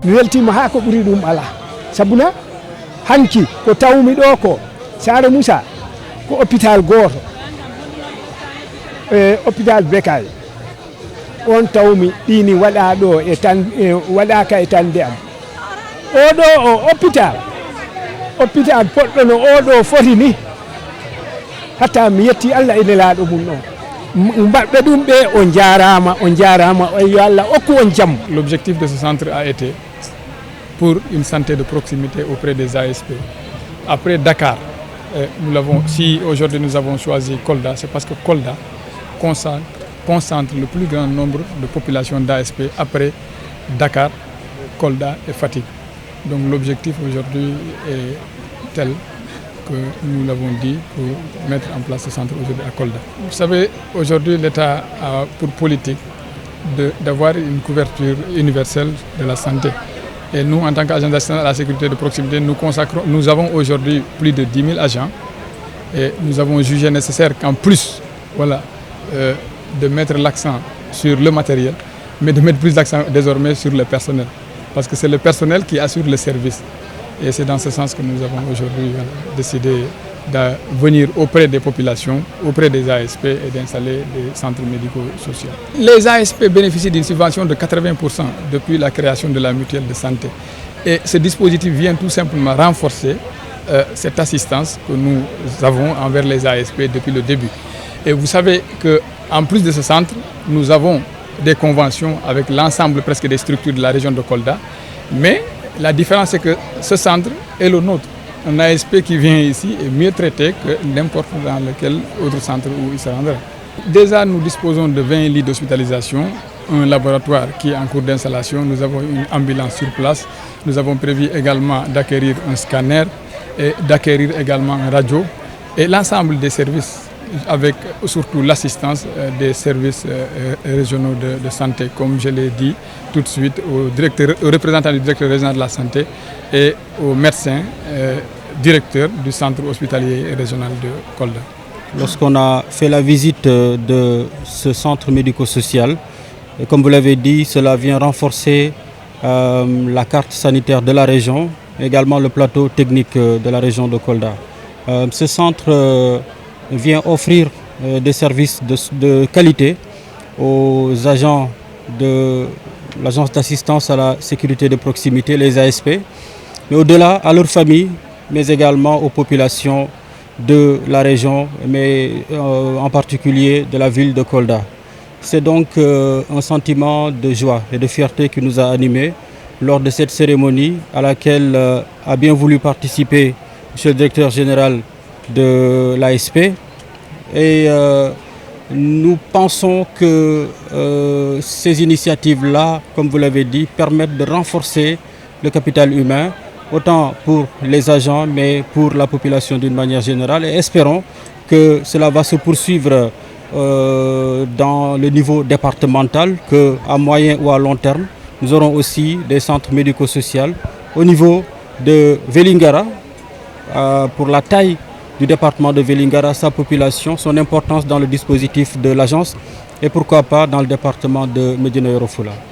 mi weltima ha ko ɓuri ɗum ala sabuna hanki ko tawmi ɗo ko Sare Moussa ko hôpital goto hôpital Bekay on tawmi ɗini waɗa ɗo e tan waɗaka e tande am oɗo o hôpital poɗɗo no oɗo foti ni hatta mi yetti Allah ene laaɗo mum ɗo mbaɓɓe ɗum ɓe on jarama yo Allah okku on jaam. L'objectif de ce centre a été pour une santé de proximité auprès des ASP. Après Dakar, si aujourd'hui nous avons choisi Kolda, c'est parce que Kolda concentre le plus grand nombre de populations d'ASP après Dakar, Kolda et Fatick. Donc l'objectif aujourd'hui est tel que nous l'avons dit pour mettre en place ce centre aujourd'hui à Kolda. Vous savez, aujourd'hui l'État a pour politique d'avoir une couverture universelle de la santé. Et nous, en tant qu'agents d'assistance à la sécurité de proximité, nous avons aujourd'hui plus de 10 000 agents et nous avons jugé nécessaire qu'en plus de mettre l'accent sur le matériel, mais de mettre plus d'accent désormais sur le personnel. Parce que c'est le personnel qui assure le service. Et c'est dans ce sens que nous avons aujourd'hui décidé de venir auprès des populations, auprès des ASP et d'installer des centres médico-sociaux. Les ASP bénéficient d'une subvention de 80% depuis la création de la mutuelle de santé. Et ce dispositif vient tout simplement renforcer cette assistance que nous avons envers les ASP depuis le début. Et vous savez qu'en plus de ce centre, nous avons des conventions avec l'ensemble presque des structures de la région de Kolda. Mais la différence, c'est que ce centre est le nôtre. Un ASP qui vient ici est mieux traité que n'importe dans lequel autre centre où il se rendrait. Déjà, nous disposons de 20 lits d'hospitalisation, un laboratoire qui est en cours d'installation. Nous avons une ambulance sur place. Nous avons prévu également d'acquérir un scanner et d'acquérir également un radio. Et l'ensemble des services, avec surtout l'assistance des services régionaux de santé, comme je l'ai dit tout de suite au représentant du directeur régional de la santé et au médecin directeur du centre hospitalier régional de Kolda. Lorsqu'on a fait la visite de ce centre médico-social, et comme vous l'avez dit, cela vient renforcer la carte sanitaire de la région, également le plateau technique de la région de Kolda. Ce centre vient offrir des services de qualité aux agents de l'Agence d'assistance à la sécurité de proximité, les ASP, mais au-delà à leurs familles, mais également aux populations de la région, mais en particulier de la ville de Kolda. C'est donc un sentiment de joie et de fierté qui nous a animés lors de cette cérémonie à laquelle a bien voulu participer M. le directeur général de l'ASP. Et nous pensons que ces initiatives-là, comme vous l'avez dit, permettent de renforcer le capital humain, autant pour les agents, mais pour la population d'une manière générale. Et espérons que cela va se poursuivre dans le niveau départemental, qu'à moyen ou à long terme, nous aurons aussi des centres médico-sociaux au niveau de Vélingara, pour la taille du département de Vélingara, sa population, son importance dans le dispositif de l'agence et pourquoi pas dans le département de Médina Yoro Foulah.